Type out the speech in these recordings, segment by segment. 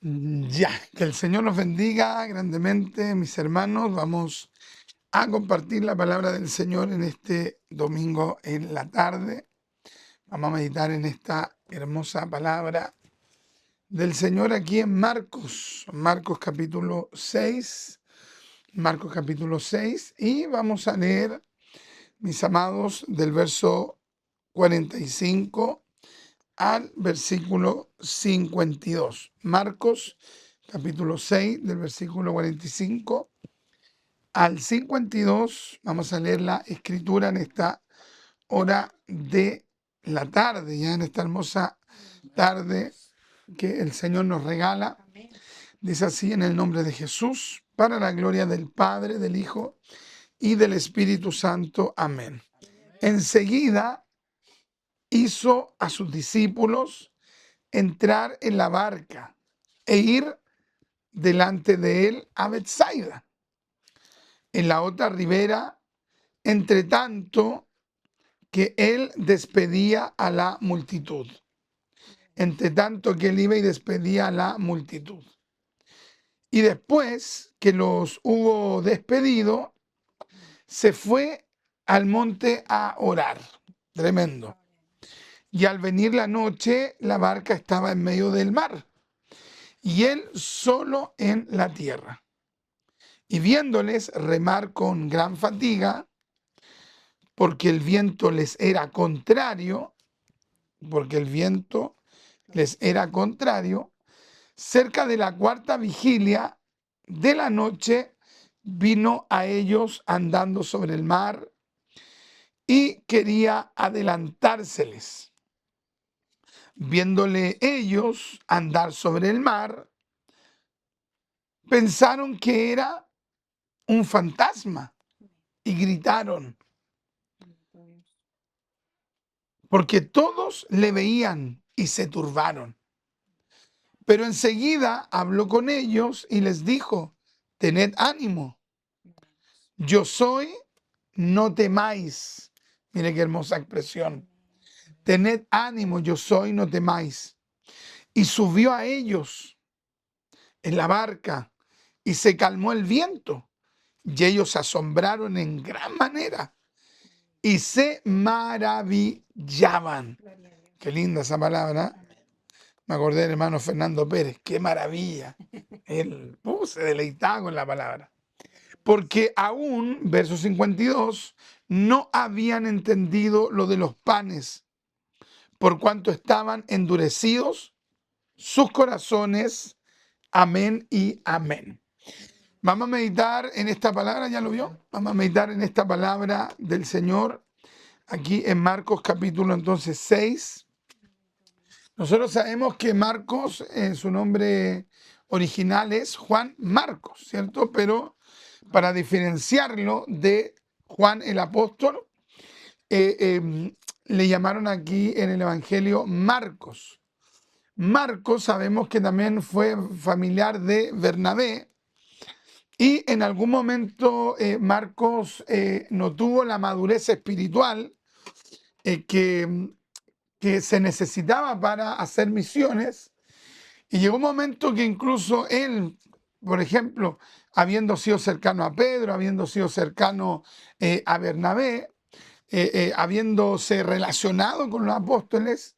Ya, que el Señor nos bendiga grandemente, mis hermanos. Vamos a compartir la palabra del Señor en este domingo en la tarde. Vamos a meditar en esta hermosa palabra del Señor aquí en Marcos capítulo 6. Marcos capítulo 6, y vamos a leer, mis amados, del verso 45 al versículo 52. Marcos capítulo 6, del versículo 45 al 52. Vamos a leer la escritura en esta hora de la tarde, ya en esta hermosa tarde que el Señor nos regala. Dice así: en el nombre de Jesús, para la gloria del Padre, del Hijo y del Espíritu Santo. Amén. Enseguida hizo a sus discípulos entrar en la barca e ir delante de él a Betsaida, en la otra ribera, entre tanto que él despedía a la multitud. Entre tanto que él iba y despedía a la multitud. Y después que los hubo despedido, se fue al monte a orar. Tremendo. Y al venir la noche, la barca estaba en medio del mar, y él solo en la tierra. Y viéndoles remar con gran fatiga, porque el viento les era contrario, cerca de la cuarta vigilia de la noche, vino a ellos andando sobre el mar y quería adelantárseles. Viéndole ellos andar sobre el mar, pensaron que era un fantasma y gritaron, porque todos le veían y se turbaron. Pero enseguida habló con ellos y les dijo: tened ánimo, yo soy, no temáis. Mire qué hermosa expresión. Tened ánimo, yo soy, no temáis. Y subió a ellos en la barca y se calmó el viento. Y ellos se asombraron en gran manera y se maravillaban. Qué linda esa palabra. Me acordé del hermano Fernando Pérez. Qué maravilla. Él se deleitaba con la palabra. Porque aún, verso 52, no habían entendido lo de los panes, por cuanto estaban endurecidos sus corazones. Amén y amén. Vamos a meditar en esta palabra, ¿ya lo vio? Vamos a meditar en esta palabra del Señor, aquí en Marcos capítulo entonces 6. Nosotros sabemos que Marcos, su nombre original es Juan Marcos, ¿cierto? Pero para diferenciarlo de Juan el apóstol, le llamaron aquí en el Evangelio Marcos. Marcos sabemos que también fue familiar de Bernabé, y en algún momento Marcos no tuvo la madurez espiritual que se necesitaba para hacer misiones, y llegó un momento que incluso él, por ejemplo, habiendo sido cercano a Pedro, habiendo sido cercano a Bernabé, habiéndose relacionado con los apóstoles,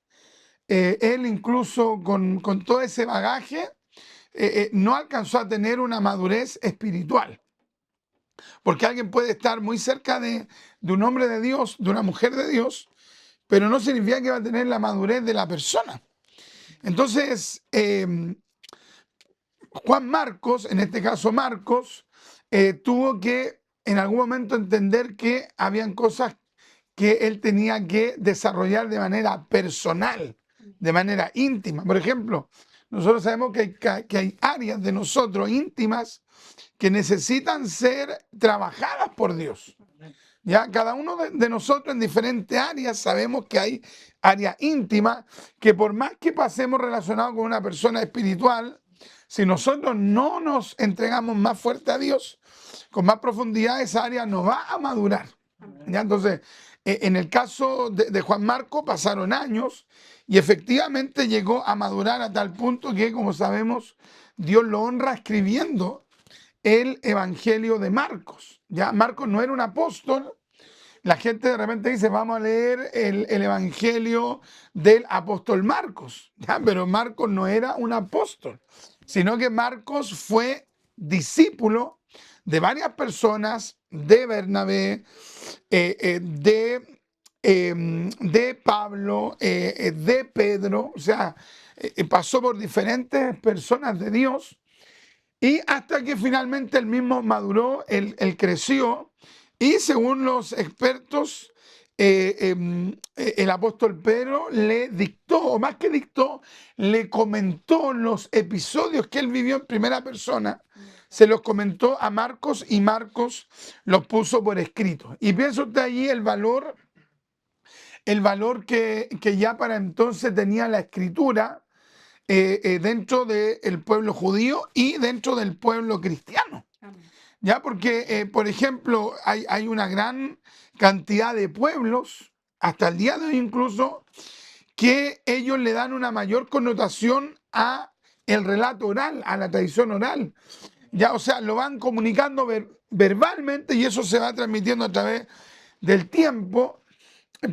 él incluso con todo ese bagaje no alcanzó a tener una madurez espiritual. Porque alguien puede estar muy cerca de un hombre de Dios, de una mujer de Dios, pero no significa que va a tener la madurez de la persona. Entonces, Juan Marcos, en este caso Marcos, tuvo que en algún momento entender que habían cosas que él tenía que desarrollar de manera personal, de manera íntima. Por ejemplo, nosotros sabemos que hay áreas de nosotros íntimas que necesitan ser trabajadas por Dios. Ya, cada uno de nosotros en diferentes áreas sabemos que hay áreas íntimas que, por más que pasemos relacionados con una persona espiritual, si nosotros no nos entregamos más fuerte a Dios, con más profundidad, esa área no va a madurar. ¿Ya? Entonces, en el caso de Juan Marcos pasaron años, y efectivamente llegó a madurar a tal punto que, como sabemos, Dios lo honra escribiendo el Evangelio de Marcos. Ya Marcos no era un apóstol. La gente de repente dice, vamos a leer el Evangelio del apóstol Marcos, ¿ya? Pero Marcos no era un apóstol, sino que Marcos fue discípulo de varias personas, de Bernabé, de Pablo, de Pedro, o sea, pasó por diferentes personas de Dios y hasta que finalmente él mismo maduró, él creció y según los expertos, el apóstol Pedro le dictó, o más que dictó, le comentó los episodios que él vivió en primera persona, se los comentó a Marcos y Marcos los puso por escrito. Y piensa usted allí el valor que ya para entonces tenía la escritura dentro del pueblo judío y dentro del pueblo cristiano. Ya, porque, por ejemplo, hay una gran cantidad de pueblos, hasta el día de hoy incluso, que ellos le dan una mayor connotación a el relato oral, a la tradición oral. Ya, o sea, lo van comunicando verbalmente y eso se va transmitiendo a través del tiempo,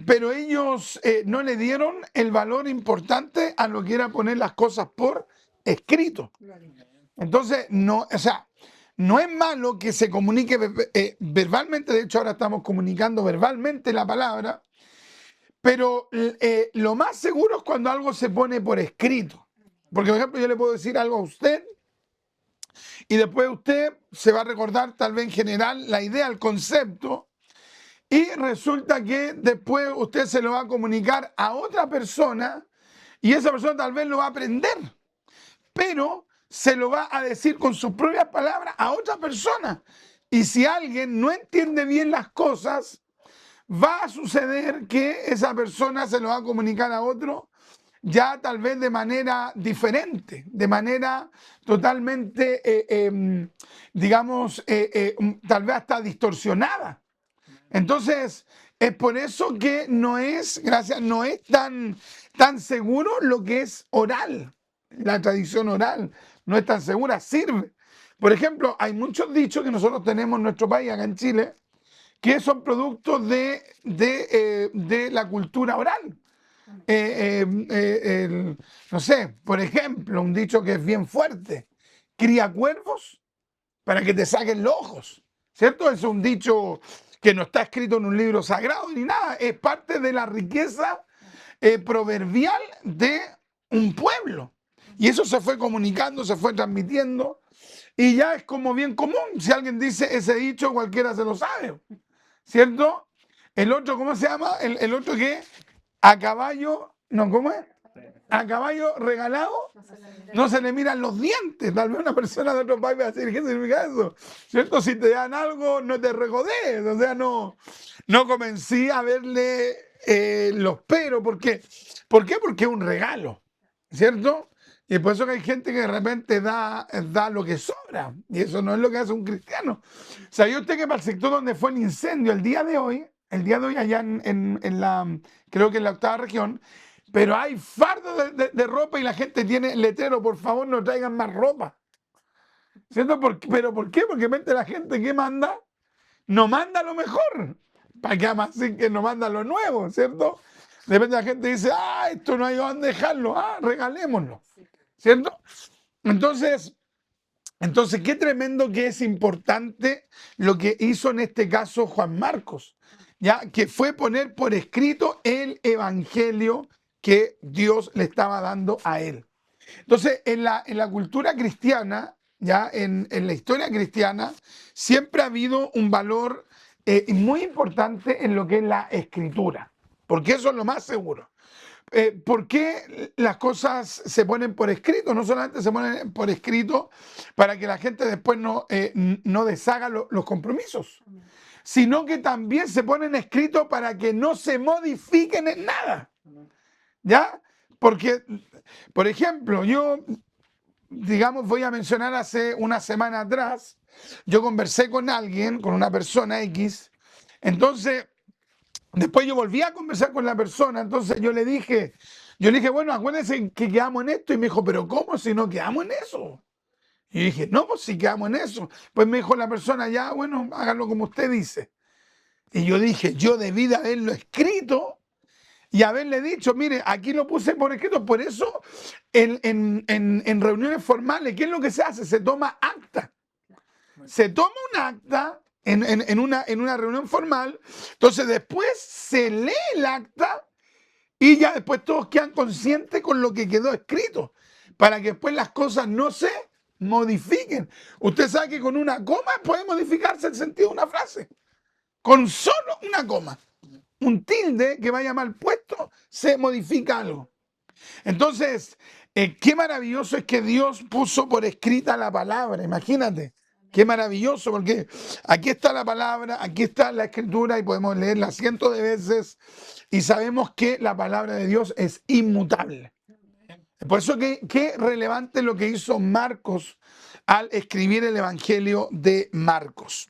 pero ellos no le dieron el valor importante a lo que era poner las cosas por escrito. Entonces, no, o sea, no es malo que se comunique verbalmente, de hecho ahora estamos comunicando verbalmente la palabra, pero lo más seguro es cuando algo se pone por escrito. Porque, por ejemplo, yo le puedo decir algo a usted y después usted se va a recordar tal vez en general la idea, el concepto, y resulta que después usted se lo va a comunicar a otra persona y esa persona tal vez lo va a aprender, pero se lo va a decir con sus propias palabras a otra persona. Y si alguien no entiende bien las cosas, va a suceder que esa persona se lo va a comunicar a otro ya tal vez de manera diferente, de manera totalmente, digamos, tal vez hasta distorsionada. Entonces, es por eso que no es, gracias, no es tan seguro lo que es oral, la tradición oral, no es tan segura, sirve. Por ejemplo, hay muchos dichos que nosotros tenemos en nuestro país, acá en Chile, que son productos de la cultura oral. No sé, por ejemplo, un dicho que es bien fuerte, cría cuervos para que te saquen los ojos, ¿cierto? Es un dicho que no está escrito en un libro sagrado ni nada, es parte de la riqueza proverbial de un pueblo. Y eso se fue comunicando, se fue transmitiendo, y ya es como bien común. Si alguien dice ese dicho, cualquiera se lo sabe, ¿cierto? El otro, ¿cómo se llama? El otro que a caballo, no, ¿cómo es? A caballo regalado no se le miran los dientes. Tal vez una persona de otro país va a decir, ¿qué significa eso? ¿Cierto? Si te dan algo, no te regodees. O sea, no comencé a verle los peros. ¿Por qué? ¿Por qué? Porque es un regalo, ¿cierto? Y por eso que hay gente que de repente da lo que sobra. Y eso no es lo que hace un cristiano. ¿Sabía usted que para el sector donde fue el incendio el día de hoy allá en la, creo que en la octava región, pero hay fardos de ropa y la gente tiene letrero, por favor no traigan más ropa? ¿Cierto? ¿Pero por qué? Porque mente la gente que manda, no manda lo mejor. ¿Para qué más así que no manda lo nuevo? ¿Cierto? De repente la gente dice, esto no hay dónde dejarlo, regalémoslo. ¿Cierto? Entonces, qué tremendo que es importante lo que hizo en este caso Juan Marcos, ya que fue poner por escrito el evangelio que Dios le estaba dando a él. Entonces, en la cultura cristiana, ya en la historia cristiana, siempre ha habido un valor muy importante en lo que es la escritura, porque eso es lo más seguro. ¿Por qué las cosas se ponen por escrito? No solamente se ponen por escrito para que la gente después no deshaga los compromisos, sino que también se ponen escritos para que no se modifiquen en nada. ¿Ya? Porque, por ejemplo, yo, digamos, voy a mencionar hace una semana atrás, yo conversé con alguien, con una persona X, entonces, después yo volví a conversar con la persona, entonces yo le dije, Yo le dije, bueno, acuérdense que quedamos en esto. Y me dijo, pero ¿cómo si no quedamos en eso? Y dije, no, pues si quedamos en eso. Pues me dijo la persona, ya, bueno, háganlo como usted dice. Y yo dije, yo debí de haberlo escrito y haberle dicho, mire, aquí lo puse por escrito. Por eso en reuniones formales, ¿qué es lo que se hace? Se toma acta. Se toma un acta en una reunión formal, entonces después se lee el acta y ya después todos quedan conscientes con lo que quedó escrito, para que después las cosas no se modifiquen. Usted sabe que con una coma puede modificarse el sentido de una frase. Con solo una coma. Un tilde que vaya mal puesto, se modifica algo. Entonces, qué maravilloso es que Dios puso por escrita la palabra, imagínate. Qué maravilloso, porque aquí está la palabra, aquí está la escritura y podemos leerla cientos de veces y sabemos que la palabra de Dios es inmutable. Por eso qué relevante lo que hizo Marcos al escribir el Evangelio de Marcos.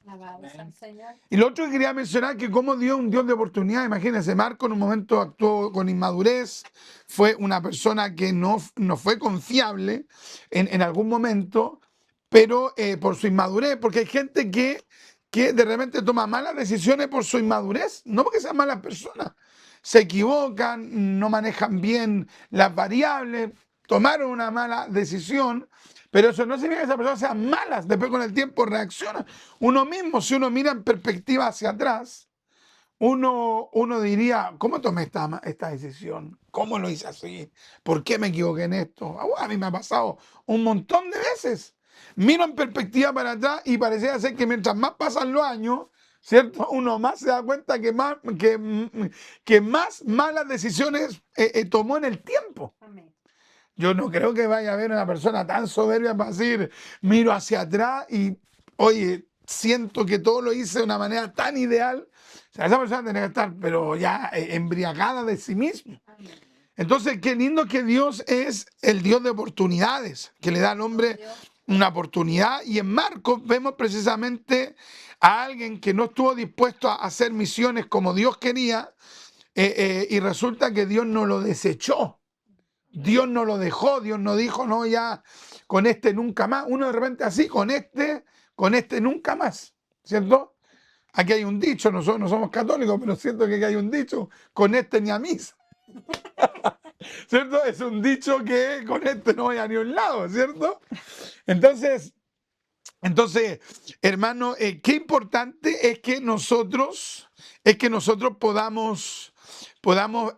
Y lo otro que quería mencionar, que como Dios es un Dios de oportunidad. Imagínense, Marcos en un momento actuó con inmadurez, fue una persona que no fue confiable en algún momento, pero por su inmadurez, porque hay gente que de repente toma malas decisiones por su inmadurez, no porque sean malas personas. Se equivocan, no manejan bien las variables, tomaron una mala decisión, pero eso no significa que esas personas sean malas. Después con el tiempo reacciona. Uno mismo, si uno mira en perspectiva hacia atrás, uno diría, ¿cómo tomé esta decisión? ¿Cómo lo hice así? ¿Por qué me equivoqué en esto? A mí me ha pasado un montón de veces. Miro en perspectiva para atrás y pareciera ser que mientras más pasan los años, ¿cierto? Uno más se da cuenta que más malas decisiones tomó en el tiempo. Amén. Yo no creo que vaya a haber una persona tan soberbia para decir, miro hacia atrás y, oye, siento que todo lo hice de una manera tan ideal. O sea, esa persona tiene que estar, pero ya embriagada de sí mismo. Entonces, qué lindo que Dios es el Dios de oportunidades, que le da al hombre una oportunidad. Y en Marcos vemos precisamente a alguien que no estuvo dispuesto a hacer misiones como Dios quería, y resulta que Dios no lo desechó. Dios no lo dejó, Dios no dijo, no, ya con este nunca más. Uno de repente así, con este nunca más, ¿cierto? Aquí hay un dicho, nosotros no somos católicos, pero siento que aquí hay un dicho, con este ni a misa. ¿Cierto? Es un dicho que con este no voy a ni un lado, ¿cierto? Entonces, hermano, qué importante es que nosotros podamos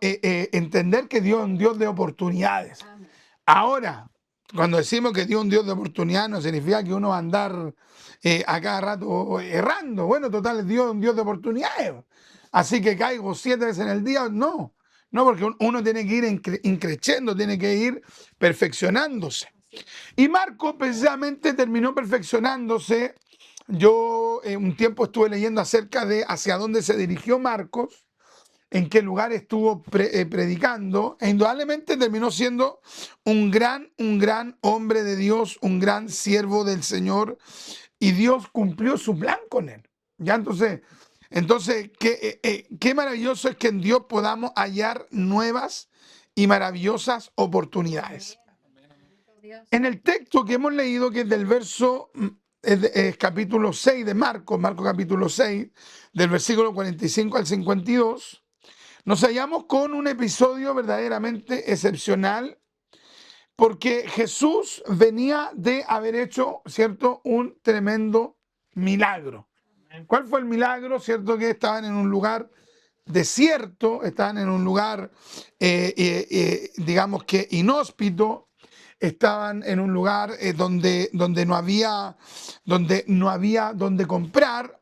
entender que Dios es un Dios de oportunidades. Amén. Ahora, cuando decimos que Dios es un Dios de oportunidades, no significa que uno va a andar a cada rato errando. Bueno, total, Dios es un Dios de oportunidades. Así que caigo 7 veces en el día, no. No, porque uno tiene que ir increciendo, tiene que ir perfeccionándose. Y Marcos precisamente terminó perfeccionándose. Yo un tiempo estuve leyendo acerca de hacia dónde se dirigió Marcos, en qué lugar estuvo predicando, e indudablemente terminó siendo un gran hombre de Dios, un gran siervo del Señor, y Dios cumplió su plan con él. Ya entonces qué maravilloso es que en Dios podamos hallar nuevas y maravillosas oportunidades. En el texto que hemos leído, que es del verso, es capítulo 6 de Marcos capítulo 6, del versículo 45 al 52, nos hallamos con un episodio verdaderamente excepcional, porque Jesús venía de haber hecho, ¿cierto?, un tremendo milagro. ¿Cuál fue el milagro? ¿Cierto? Que estaban en un lugar desierto, estaban en un lugar, digamos que inhóspito, estaban en un lugar donde no había donde comprar.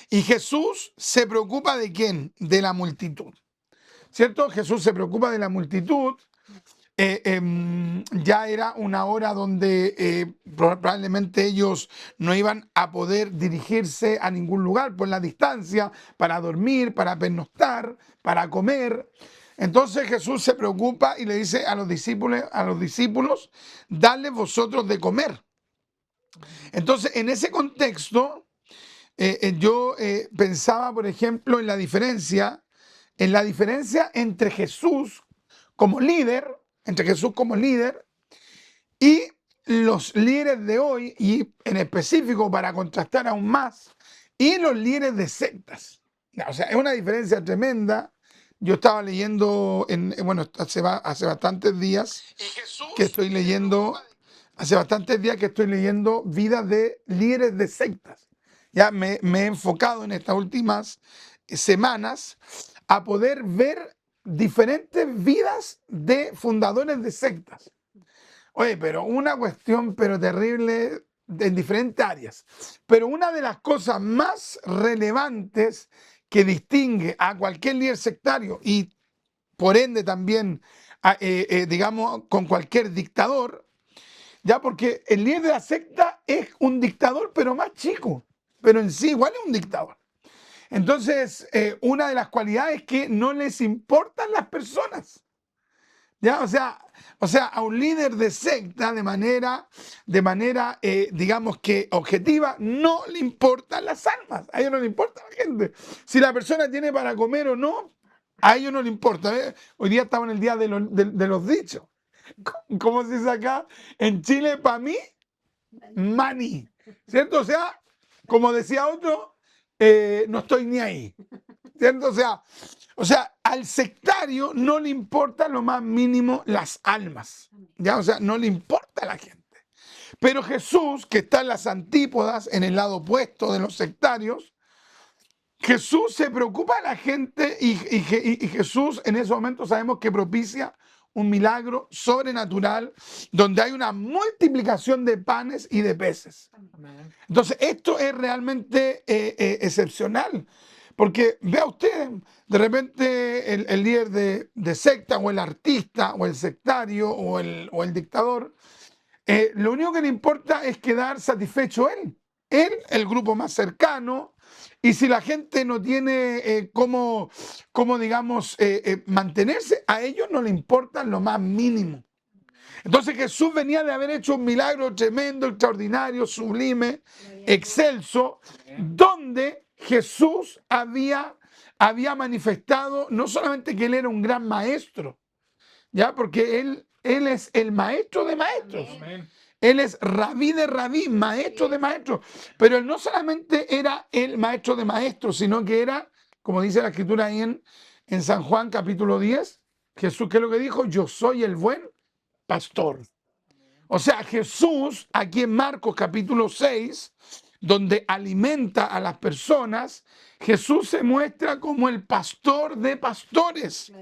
Y Jesús se preocupa ¿de quién? De la multitud, ¿cierto? Jesús se preocupa de la multitud. Ya era una hora donde probablemente ellos no iban a poder dirigirse a ningún lugar por la distancia, para dormir, para pernoctar, para comer. Entonces Jesús se preocupa y le dice a los discípulos, dadle vosotros de comer. Entonces, en ese contexto, yo pensaba, por ejemplo, en la diferencia entre Jesús como líder, entre Jesús como líder y los líderes de hoy, y en específico para contrastar aún más, y los líderes de sectas. O sea, es una diferencia tremenda. Yo estaba leyendo, bueno, hace bastantes días que estoy leyendo, vidas de líderes de sectas. Ya me he enfocado en estas últimas semanas a poder ver diferentes vidas de fundadores de sectas. Oye, pero una cuestión pero terrible en diferentes áreas. Pero una de las cosas más relevantes que distingue a cualquier líder sectario y por ende también, digamos, con cualquier dictador, ya porque el líder de la secta es un dictador pero más chico, pero en sí igual es un dictador. Entonces, una de las cualidades es que no les importan las personas. ¿Ya? O sea, a un líder de secta de manera digamos que objetiva, no le importan las almas, a ellos no le importa la gente. Si la persona tiene para comer o no, a ellos no le importa. Hoy día estamos en el día de los dichos. ¿Cómo se dice acá? En Chile, para mí, money. ¿Cierto? O sea, como decía otro, no estoy ni ahí. ¿Cierto? O sea, al sectario no le importa lo más mínimo las almas. ¿Ya? O sea, no le importa a la gente. Pero Jesús, que está en las antípodas, en el lado opuesto de los sectarios, Jesús se preocupa de la gente y Jesús en ese momento sabemos que propicia un milagro sobrenatural donde hay una multiplicación de panes y de peces. Entonces, esto es realmente excepcional. Porque vea usted, de repente el líder de secta o el artista o el sectario o el dictador, lo único que le importa es quedar satisfecho él, el grupo más cercano, y si la gente no tiene cómo digamos, mantenerse, a ellos no le importa lo más mínimo. Entonces Jesús venía de haber hecho un milagro tremendo, extraordinario, sublime, excelso, donde Jesús había manifestado no solamente que él era un gran maestro, ya, porque él es el maestro de maestros. Amén. Él es rabí de rabí, maestro de maestros. Pero él no solamente era el maestro de maestros, sino que era, como dice la escritura ahí en San Juan capítulo 10, Jesús, ¿qué es lo que dijo? Yo soy el buen pastor. O sea, Jesús, aquí en Marcos capítulo 6, donde alimenta a las personas, Jesús se muestra como el pastor de pastores,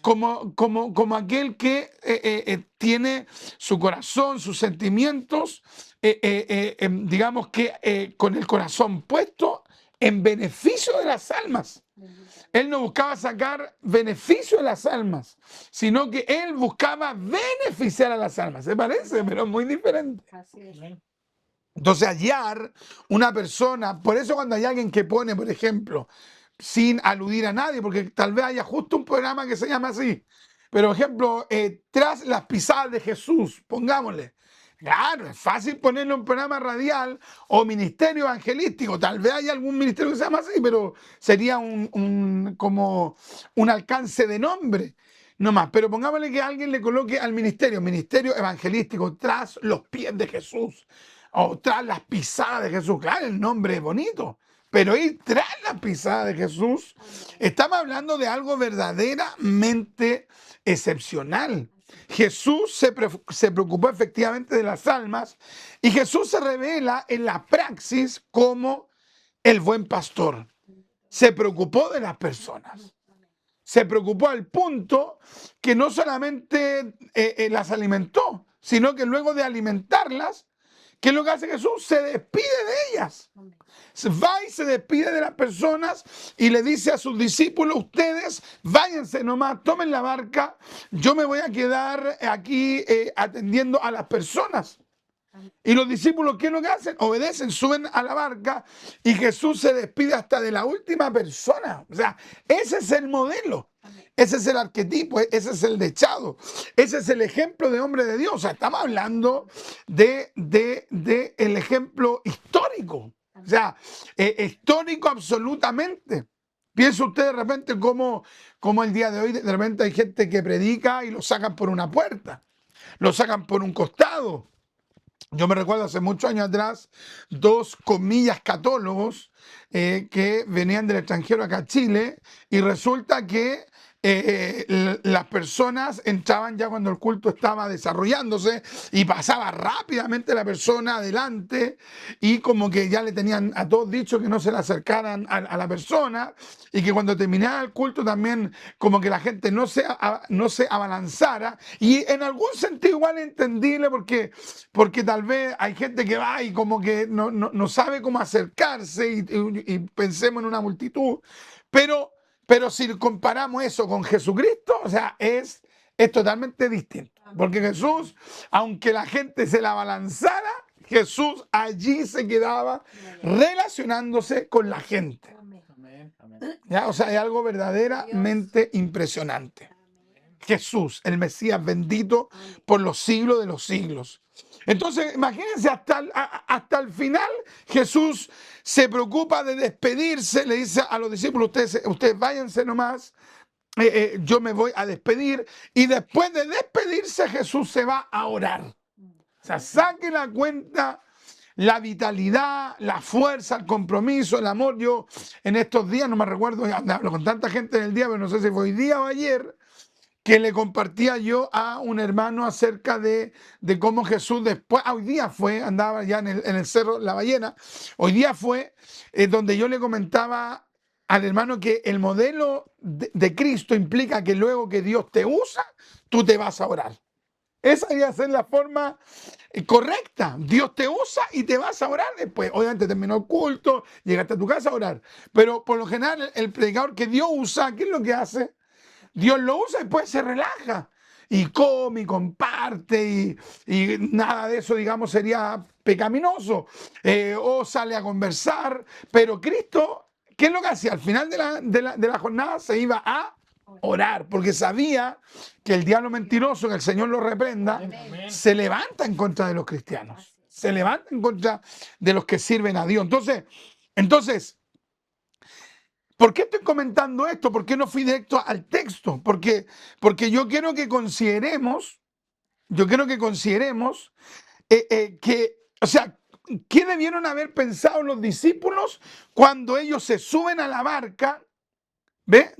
como aquel que tiene su corazón, sus sentimientos, digamos que con el corazón puesto en beneficio de las almas. Él no buscaba sacar beneficio de las almas, sino que él buscaba beneficiar a las almas. ¿Se parece? Pero es muy diferente. Así es. Entonces, hallar una persona, por eso cuando hay alguien que pone, por ejemplo, sin aludir a nadie, porque tal vez haya justo un programa que se llama así, pero por ejemplo, tras las pisadas de Jesús, pongámosle. Claro, es fácil ponerle un programa radial o ministerio evangelístico. Tal vez haya algún ministerio que se llama así, pero sería como un alcance de nombre, no más. Pero pongámosle que alguien le coloque al ministerio evangelístico tras los pies de Jesús o tras las pisadas de Jesús. Claro, el nombre es bonito, pero ir tras las pisadas de Jesús, estamos hablando de algo verdaderamente excepcional. Jesús se preocupó efectivamente de las almas y Jesús se revela en la praxis como el buen pastor. Se preocupó de las personas. Se preocupó al punto que no solamente las alimentó, sino que luego de alimentarlas, ¿qué es lo que hace Jesús? Se despide de ellas. Va y se despide de las personas y le dice a sus discípulos, ustedes váyanse nomás, tomen la barca, yo me voy a quedar aquí atendiendo a las personas. Y los discípulos, ¿qué es lo que hacen? Obedecen, suben a la barca y Jesús se despide hasta de la última persona. O sea, ese es el modelo, ese es el arquetipo, ese es el dechado, ese es el ejemplo de hombre de Dios. O sea, estamos hablando de el ejemplo histórico. O sea, histórico absolutamente. Piensa usted de repente como el día de hoy, de repente hay gente que predica y lo sacan por una puerta, lo sacan por un costado. Yo me recuerdo hace muchos años atrás, dos, comillas, católogos que venían del extranjero acá a Chile, y resulta que las personas entraban ya cuando el culto estaba desarrollándose y pasaba rápidamente la persona adelante, y como que ya le tenían a todos dicho que no se le acercaran a la persona, y que cuando terminara el culto también como que la gente no se abalanzara, y en algún sentido igual entendible porque tal vez hay gente que va y como que no sabe cómo acercarse, y pensemos en una multitud, pero si comparamos eso con Jesucristo, o sea, es totalmente distinto. Porque Jesús, aunque la gente se la abalanzara, Jesús allí se quedaba relacionándose con la gente. ¿Ya? O sea, es algo verdaderamente impresionante. Jesús, el Mesías bendito por los siglos de los siglos. Entonces, imagínense, hasta el final Jesús se preocupa de despedirse, le dice a los discípulos, ustedes váyanse nomás, yo me voy a despedir, y después de despedirse Jesús se va a orar. O sea, saque la cuenta la vitalidad, la fuerza, el compromiso, el amor. Yo en estos días, no me recuerdo, hablo con tanta gente en el día, pero no sé si fue hoy día o ayer, que le compartía yo a un hermano acerca de cómo Jesús después, hoy día fue, andaba ya en el Cerro La Ballena, hoy día fue donde yo le comentaba al hermano que el modelo de Cristo implica que luego que Dios te usa, tú te vas a orar. Esa debe ser la forma correcta. Dios te usa y te vas a orar después. Obviamente terminó el culto, llegaste a tu casa a orar. Pero por lo general el predicador que Dios usa, ¿qué es lo que hace? Dios lo usa y después se relaja. Y come y comparte y nada de eso, digamos, sería pecaminoso. O sale a conversar. Pero Cristo, ¿qué es lo que hacía? Al final de la jornada se iba a orar, porque sabía que el diablo mentiroso, que el Señor lo reprenda, se levanta en contra de los cristianos, se levanta en contra de los que sirven a Dios. Entonces, ¿por qué estoy comentando esto? ¿Por qué no fui directo al texto? Porque yo quiero que consideremos, o sea, ¿qué debieron haber pensado los discípulos cuando ellos se suben a la barca? ¿Ve?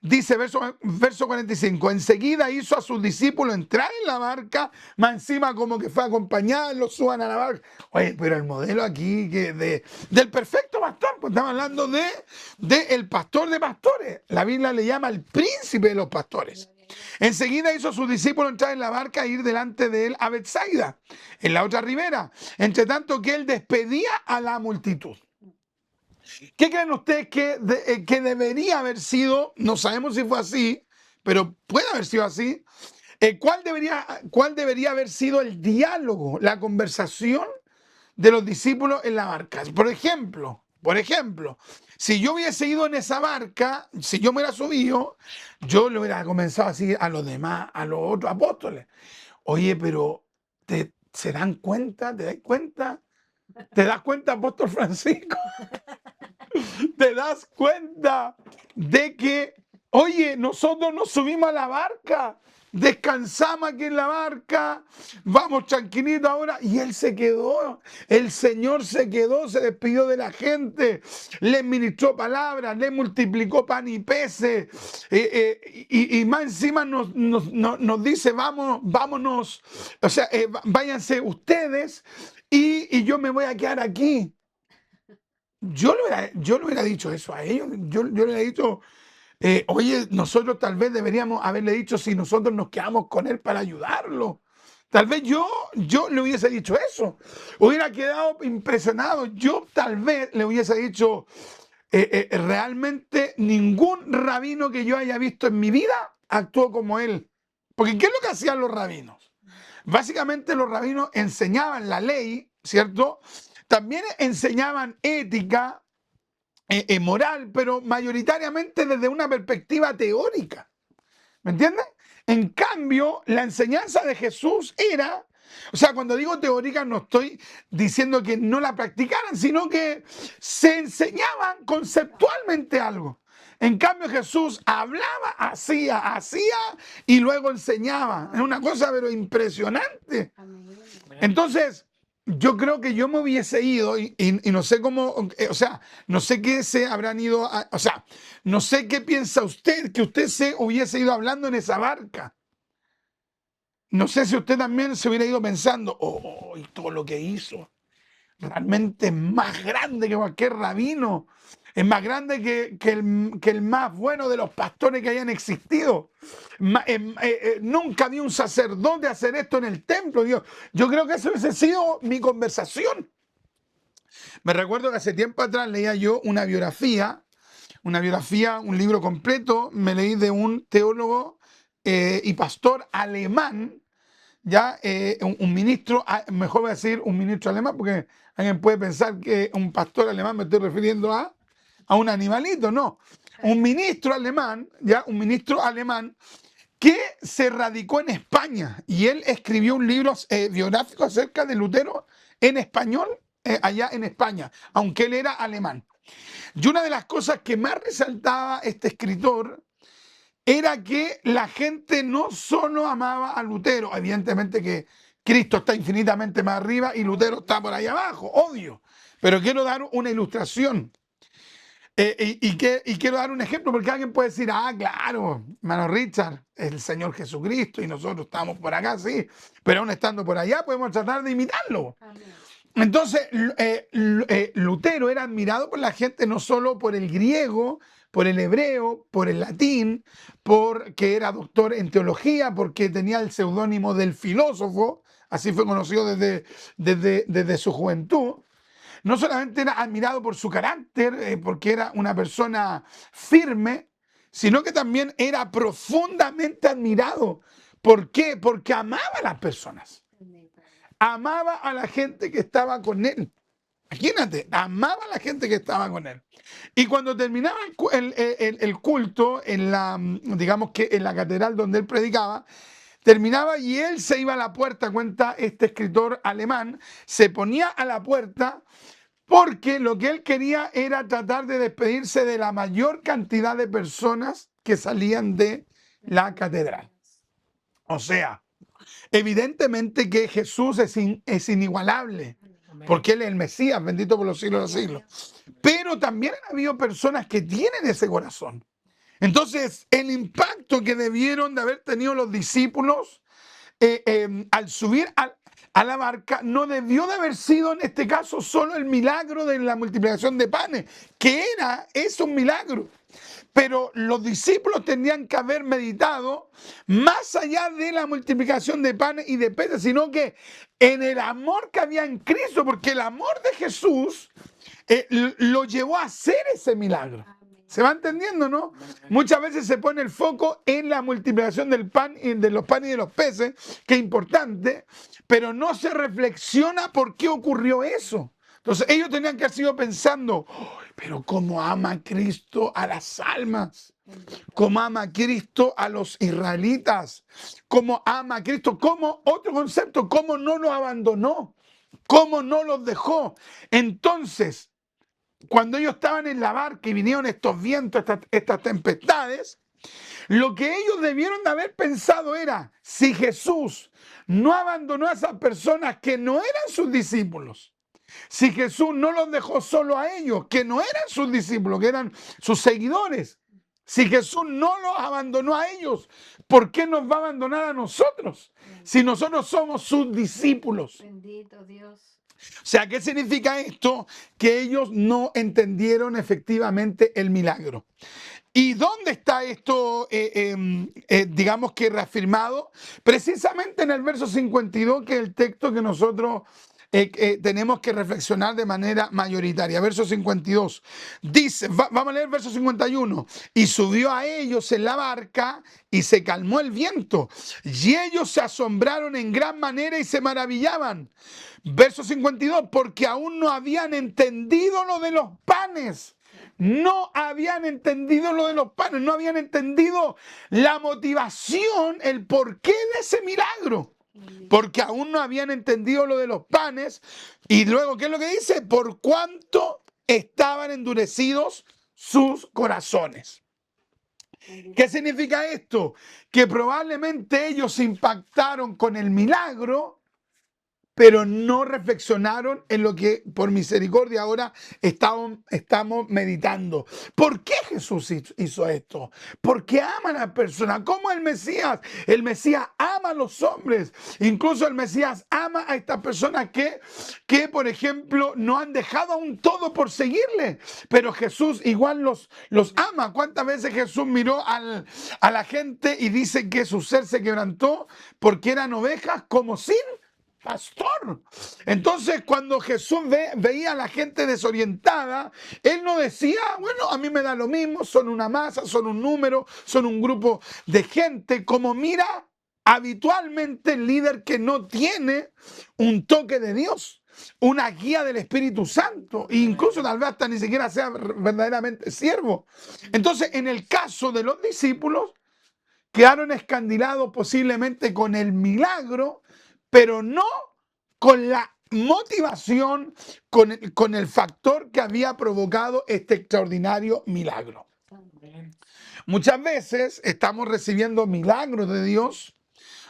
Dice verso 45, enseguida hizo a sus discípulos entrar en la barca, más encima como que fue a acompañarlos, suban a la barca. Oye, pero el modelo aquí del perfecto pastor, pues estamos hablando de el pastor de pastores. La Biblia le llama el príncipe de los pastores. Enseguida hizo a sus discípulos entrar en la barca e ir delante de él a Betsaida, en la otra ribera, entre tanto que él despedía a la multitud. ¿Qué creen ustedes que debería haber sido? No sabemos si fue así, pero puede haber sido así. ¿Cuál debería haber sido el diálogo, la conversación de los discípulos en la barca? Por ejemplo, si yo hubiese ido en esa barca, si yo me hubiera subido, yo le hubiera comenzado a decir a los demás, a los otros apóstoles, oye, pero ¿se dan cuenta? ¿Te das cuenta? ¿Te das cuenta, apóstol Francisco? ¿Te das cuenta de que, oye, nosotros nos subimos a la barca, descansamos aquí en la barca, vamos tranquilitos ahora? Y él se quedó, el Señor se quedó, se despidió de la gente, les ministró palabras, les multiplicó pan y peces, y más encima nos dice, vámonos, o sea, váyanse ustedes y yo me voy a quedar aquí. Yo le hubiera dicho eso a ellos. Yo le hubiera dicho, oye, nosotros tal vez deberíamos haberle dicho si nosotros nos quedamos con él para ayudarlo. Tal vez yo le hubiese dicho eso. Hubiera quedado impresionado. Yo tal vez le hubiese dicho, realmente ningún rabino que yo haya visto en mi vida actuó como él. Porque ¿qué es lo que hacían los rabinos? Básicamente los rabinos enseñaban la ley, ¿cierto? También enseñaban ética, moral, pero mayoritariamente desde una perspectiva teórica. ¿Me entiendes? En cambio, la enseñanza de Jesús era, o sea, cuando digo teórica no estoy diciendo que no la practicaran, sino que se enseñaban conceptualmente algo. En cambio Jesús hablaba, hacía y luego enseñaba. Es una cosa pero impresionante. Entonces, yo creo que yo me hubiese ido y no sé cómo, o sea, no sé qué se habrán ido, o sea, no sé qué piensa usted, que usted se hubiese ido hablando en esa barca. No sé si usted también se hubiera ido pensando, oh, y todo lo que hizo, realmente es más grande que cualquier rabino, es más grande que el más bueno de los pastores que hayan existido. Nunca vi un sacerdote hacer esto en el templo. Yo creo que eso hubiese sido mi conversación. Me recuerdo que hace tiempo atrás leía yo una biografía, un libro completo, me leí de un teólogo y pastor alemán, ya un ministro, mejor voy a decir un ministro alemán, porque alguien puede pensar que un pastor alemán me estoy refiriendo a un animalito, no. Un ministro alemán, ya un ministro alemán que se radicó en España y él escribió un libro biográfico acerca de Lutero en español allá en España, aunque él era alemán. Y una de las cosas que más resaltaba este escritor era que la gente no solo amaba a Lutero, evidentemente que Cristo está infinitamente más arriba y Lutero está por ahí abajo, obvio, pero quiero dar una ilustración. Y quiero dar un ejemplo, porque alguien puede decir, claro, hermano Richard, el Señor Jesucristo y nosotros estamos por acá, sí, pero aún estando por allá podemos tratar de imitarlo. Amén. Entonces, Lutero era admirado por la gente no solo por el griego, por el hebreo, por el latín, porque era doctor en teología, porque tenía el seudónimo del filósofo, así fue conocido desde su juventud. No solamente era admirado por su carácter, porque era una persona firme, sino que también era profundamente admirado. ¿Por qué? Porque amaba a las personas. Amaba a la gente que estaba con él. Imagínate, amaba a la gente que estaba con él. Y cuando terminaba el culto, digamos que en la catedral donde él predicaba, terminaba y él se iba a la puerta, cuenta este escritor alemán, se ponía a la puerta porque lo que él quería era tratar de despedirse de la mayor cantidad de personas que salían de la catedral. O sea, evidentemente que Jesús es inigualable, porque Él es el Mesías, bendito por los siglos de los siglos. Pero también han habido personas que tienen ese corazón. Entonces, el impacto que debieron de haber tenido los discípulos al subir a la barca no debió de haber sido en este caso solo el milagro de la multiplicación de panes, que es un milagro. Pero los discípulos tenían que haber meditado más allá de la multiplicación de panes y de peces, sino que en el amor que había en Cristo, porque el amor de Jesús lo llevó a hacer ese milagro. ¿Se va entendiendo, no? Muchas veces se pone el foco en la multiplicación del pan y de los panes y de los peces, que es importante, pero no se reflexiona por qué ocurrió eso. Entonces ellos tenían que haber sido pensando, pero cómo ama Cristo a las almas, cómo ama Cristo a los israelitas, cómo ama a Cristo, cómo, otro concepto, cómo no los abandonó, cómo no los dejó. Entonces, cuando ellos estaban en la barca y vinieron estos vientos, estas tempestades, lo que ellos debieron de haber pensado era, si Jesús no abandonó a esas personas que no eran sus discípulos, si Jesús no los dejó solo a ellos, que no eran sus discípulos, que eran sus seguidores, si Jesús no los abandonó a ellos, ¿por qué nos va a abandonar a nosotros? Si nosotros somos sus discípulos. Bendito Dios. O sea, ¿qué significa esto? Que ellos no entendieron efectivamente el milagro. ¿Y dónde está esto, digamos que reafirmado? Precisamente en el verso 52, que es el texto que nosotros tenemos que reflexionar de manera mayoritaria. Verso 52. Dice, vamos a leer verso 51. Y subió a ellos en la barca y se calmó el viento. Y ellos se asombraron en gran manera y se maravillaban. Verso 52, porque aún no habían entendido lo de los panes. No habían entendido lo de los panes, no habían entendido la motivación, el porqué de ese milagro. Porque aún no habían entendido lo de los panes. Y luego, ¿qué es lo que dice? Por cuanto estaban endurecidos sus corazones. ¿Qué significa esto? Que probablemente ellos se impactaron con el milagro, pero no reflexionaron en lo que por misericordia ahora estamos meditando. ¿Por qué Jesús hizo esto? Porque ama a la persona. ¿Cómo el Mesías? El Mesías ama a los hombres. Incluso el Mesías ama a estas personas que, por ejemplo, no han dejado aún todo por seguirle. Pero Jesús igual los ama. ¿Cuántas veces Jesús miró a la gente y dice que su ser se quebrantó porque eran ovejas como sin pastor? Entonces, cuando Jesús veía a la gente desorientada, él no decía, bueno, a mí me da lo mismo, son una masa, son un número, son un grupo de gente, como mira habitualmente el líder que no tiene un toque de Dios, una guía del Espíritu Santo, e incluso tal vez hasta ni siquiera sea verdaderamente siervo. Entonces, en el caso de los discípulos, quedaron escandilados posiblemente con el milagro, pero no con la motivación, con el factor que había provocado este extraordinario milagro. Muchas veces estamos recibiendo milagros de Dios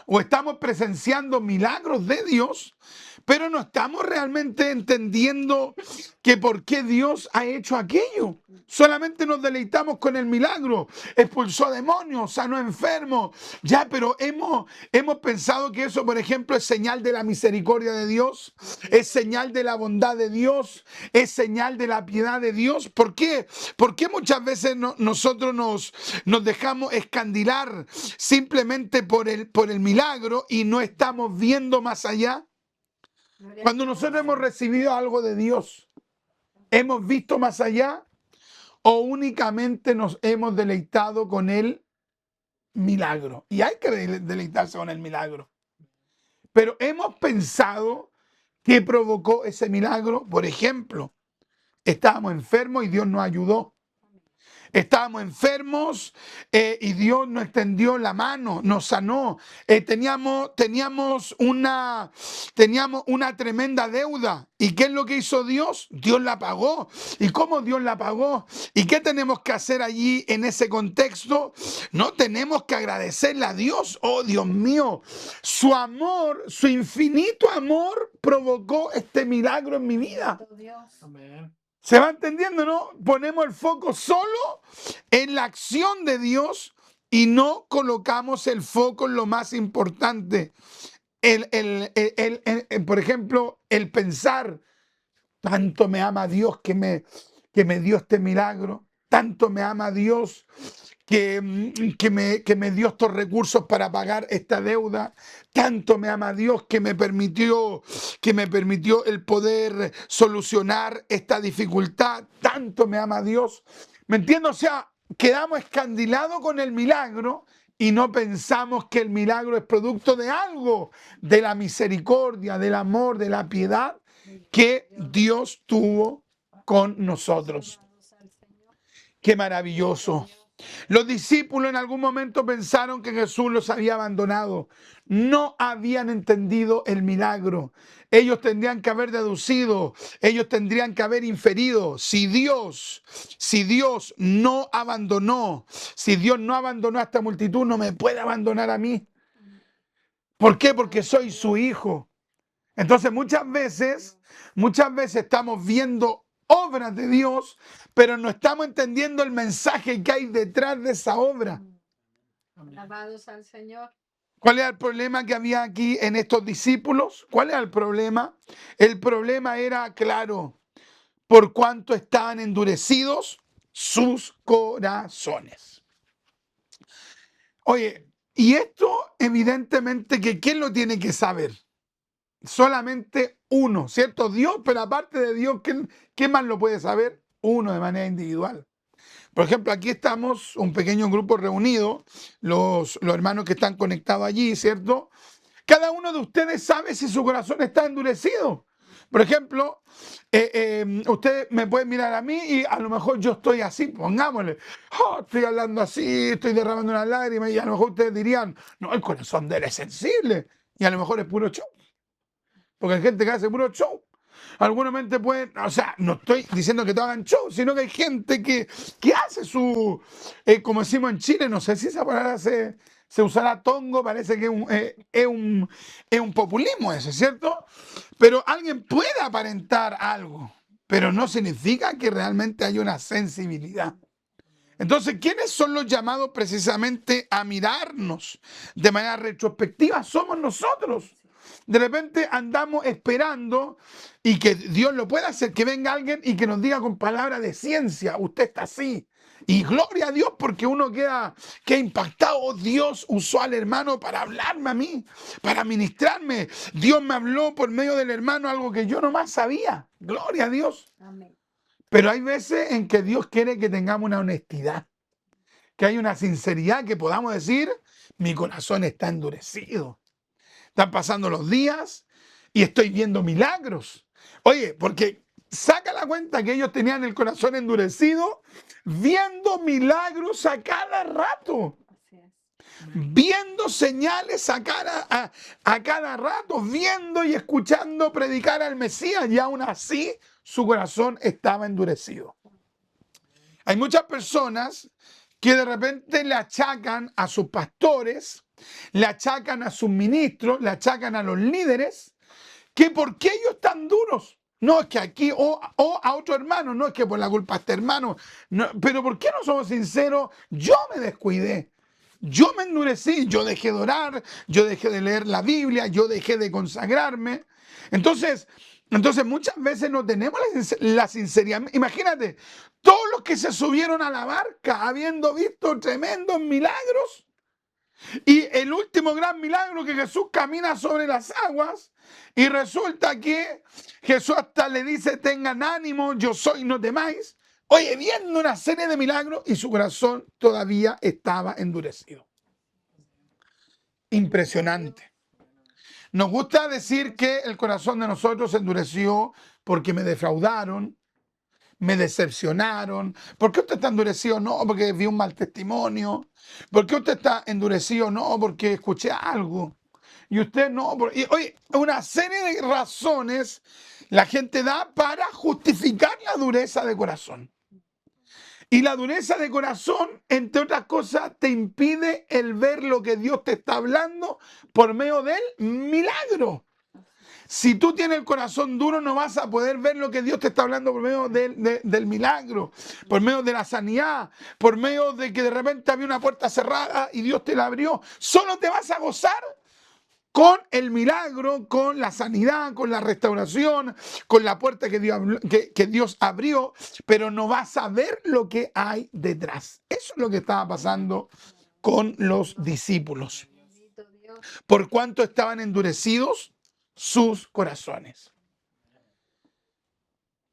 o estamos presenciando milagros de Dios, pero no estamos realmente entendiendo que por qué Dios ha hecho aquello. Solamente nos deleitamos con el milagro. Expulsó demonios, sanó enfermos. Ya, pero hemos pensado que eso, por ejemplo, es señal de la misericordia de Dios, es señal de la bondad de Dios, es señal de la piedad de Dios. ¿Por qué? Porque muchas veces nosotros nos dejamos escandilar simplemente por el milagro y no estamos viendo más allá. Cuando nosotros hemos recibido algo de Dios, ¿hemos visto más allá o únicamente nos hemos deleitado con el milagro? Y hay que deleitarse con el milagro. Pero hemos pensado qué provocó ese milagro. Por ejemplo, estábamos enfermos y Dios nos ayudó. Estábamos enfermos y Dios nos extendió la mano, nos sanó. Teníamos una tremenda deuda. ¿Y qué es lo que hizo Dios? Dios la pagó. ¿Y cómo Dios la pagó? ¿Y qué tenemos que hacer allí en ese contexto? No tenemos que agradecerle a Dios. Oh, Dios mío, su amor, su infinito amor provocó este milagro en mi vida. Amén. ¿Se va entendiendo, no? Ponemos el foco solo en la acción de Dios y no colocamos el foco en lo más importante. Por ejemplo, el pensar, tanto me ama Dios que me dio este milagro, tanto me ama Dios que me dio estos recursos para pagar esta deuda, tanto me ama Dios que me permitió el poder solucionar esta dificultad, tanto me ama Dios. ¿Me entiendo? O sea, quedamos escandilados con el milagro y no pensamos que el milagro es producto de algo, de la misericordia, del amor, de la piedad que Dios tuvo con nosotros. ¡Qué maravilloso! Los discípulos en algún momento pensaron que Jesús los había abandonado. No habían entendido el milagro. Ellos tendrían que haber deducido, ellos tendrían que haber inferido. Si Dios no abandonó, si Dios no abandonó a esta multitud, no me puede abandonar a mí. ¿Por qué? Porque soy su hijo. Entonces muchas veces estamos viendo obras de Dios, pero no estamos entendiendo el mensaje que hay detrás de esa obra. Alabados al Señor. ¿Cuál era el problema que había aquí en estos discípulos? ¿Cuál era el problema? El problema era, claro, por cuánto estaban endurecidos sus corazones. Oye, y esto evidentemente que ¿quién lo tiene que saber? Solamente uno, ¿cierto? Dios, pero aparte de Dios, ¿quién más lo puede saber? Uno de manera individual. Por ejemplo, aquí estamos, un pequeño grupo reunido, los hermanos que están conectados allí, ¿cierto? Cada uno de ustedes sabe si su corazón está endurecido. Por ejemplo, ustedes me pueden mirar a mí y a lo mejor yo estoy así, pongámosle, estoy hablando así, estoy derramando una lágrima y a lo mejor ustedes dirían, no, el corazón de él es sensible y a lo mejor es puro show. Porque hay gente que hace puro show. Alguna mente puede, o sea, no estoy diciendo que te hagan show, sino que hay gente que hace su, como decimos en Chile, no sé si esa palabra se usará tongo, parece que es un populismo ese, ¿cierto? Pero alguien puede aparentar algo, pero no significa que realmente haya una sensibilidad. Entonces, ¿quiénes son los llamados precisamente a mirarnos de manera retrospectiva? Somos nosotros. De repente andamos esperando y que Dios lo pueda hacer, que venga alguien y que nos diga con palabras de ciencia, usted está así. Y gloria a Dios porque uno queda impactado. Oh, Dios usó al hermano para hablarme a mí, para ministrarme. Dios me habló por medio del hermano algo que yo nomás sabía. Gloria a Dios. Amén. Pero hay veces en que Dios quiere que tengamos una honestidad, que hay una sinceridad, que podamos decir, mi corazón está endurecido. Están pasando los días y estoy viendo milagros. Oye, porque saca la cuenta que ellos tenían el corazón endurecido viendo milagros a cada rato. Así es. Viendo señales a cada rato, viendo y escuchando predicar al Mesías, y aún así su corazón estaba endurecido. Hay muchas personas que de repente le achacan a sus pastores, le achacan a sus ministros, le achacan a los líderes, que por qué ellos están duros. No es que aquí, o a otro hermano, no es que por la culpa a este hermano, no, pero ¿por qué no somos sinceros? Yo me descuidé, yo me endurecí, yo dejé de orar, yo dejé de leer la Biblia, yo dejé de consagrarme. Entonces muchas veces no tenemos la sinceridad. Imagínate, todos los que se subieron a la barca habiendo visto tremendos milagros, y el último gran milagro, que Jesús camina sobre las aguas, y resulta que Jesús hasta le dice, tengan ánimo, yo soy, no temáis. Oye, viendo una serie de milagros y su corazón todavía estaba endurecido. Impresionante. Nos gusta decir que el corazón de nosotros se endureció porque me defraudaron, me decepcionaron. ¿Por qué usted está endurecido? No, porque vi un mal testimonio. ¿Por qué usted está endurecido? No, porque escuché algo. Y usted no. Y, oye, una serie de razones la gente da para justificar la dureza de corazón. Y la dureza de corazón, entre otras cosas, te impide el ver lo que Dios te está hablando por medio del milagro. Si tú tienes el corazón duro, no vas a poder ver lo que Dios te está hablando por medio del milagro, por medio de la sanidad, por medio de que de repente había una puerta cerrada y Dios te la abrió. Solo te vas a gozar con el milagro, con la sanidad, con la restauración, con la puerta que Dios abrió, pero no vas a ver lo que hay detrás. Eso es lo que estaba pasando con los discípulos. Bendito Dios. Por cuanto estaban endurecidos sus corazones.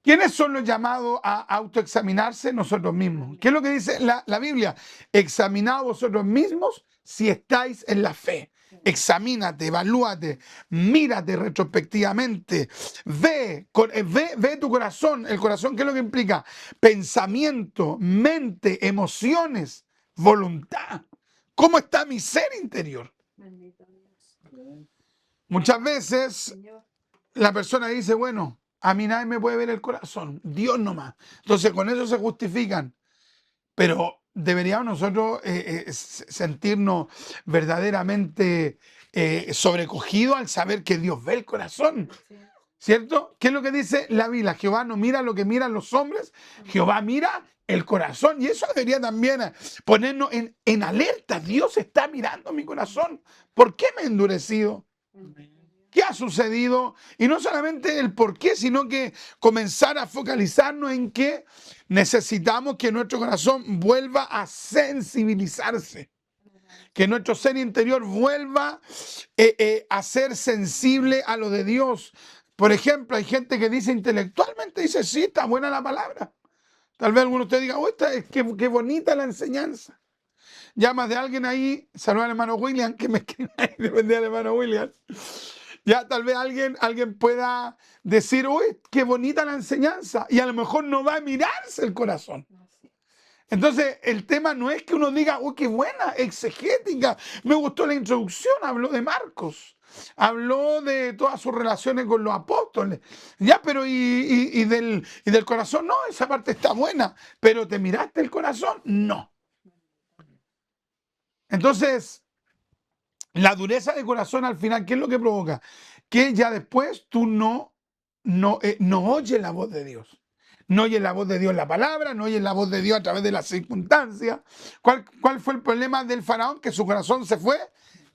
¿Quiénes son los llamados a autoexaminarse? Nosotros mismos. ¿Qué es lo que dice la Biblia? Examinaos vosotros mismos si estáis en la fe. Examínate, evalúate, mírate retrospectivamente, ve tu corazón. El corazón, ¿qué es lo que implica? Pensamiento, mente, emociones, voluntad. ¿Cómo está mi ser interior? Bendito Dios. Muchas veces Señor. la persona dice, bueno, a mí nadie me puede ver el corazón, Dios nomás. Entonces con eso se justifican. Pero deberíamos nosotros sentirnos verdaderamente sobrecogidos al saber que Dios ve el corazón. Así es. ¿Cierto? ¿Qué es lo que dice la Biblia? Jehová no mira lo que miran los hombres, Jehová mira el corazón. Y eso debería también ponernos en alerta. Dios está mirando mi corazón. ¿Por qué me he endurecido? ¿Qué ha sucedido? Y no solamente el por qué, sino que comenzar a focalizarnos en que necesitamos que nuestro corazón vuelva a sensibilizarse. Que nuestro ser interior vuelva a ser sensible a lo de Dios. Por ejemplo, hay gente que dice intelectualmente, dice, sí, está buena la palabra. Tal vez alguno de ustedes diga, oh, qué bonita la enseñanza. Llamas de alguien ahí, saluda al hermano William, que me escribe ahí, depende del hermano William. Ya tal vez alguien pueda decir, uy, qué bonita la enseñanza, y a lo mejor no va a mirarse el corazón. Entonces, el tema no es que uno diga, uy, qué buena, exegética, me gustó la introducción, habló de Marcos, habló de todas sus relaciones con los apóstoles. Ya, pero y del corazón, no, esa parte está buena, pero ¿te miraste el corazón? No. Entonces, la dureza de corazón al final, ¿qué es lo que provoca? Que ya después tú no oyes la voz de Dios. No oyes la voz de Dios en la palabra, no oyes la voz de Dios a través de las circunstancias. ¿Cuál fue el problema del faraón? Que su corazón se fue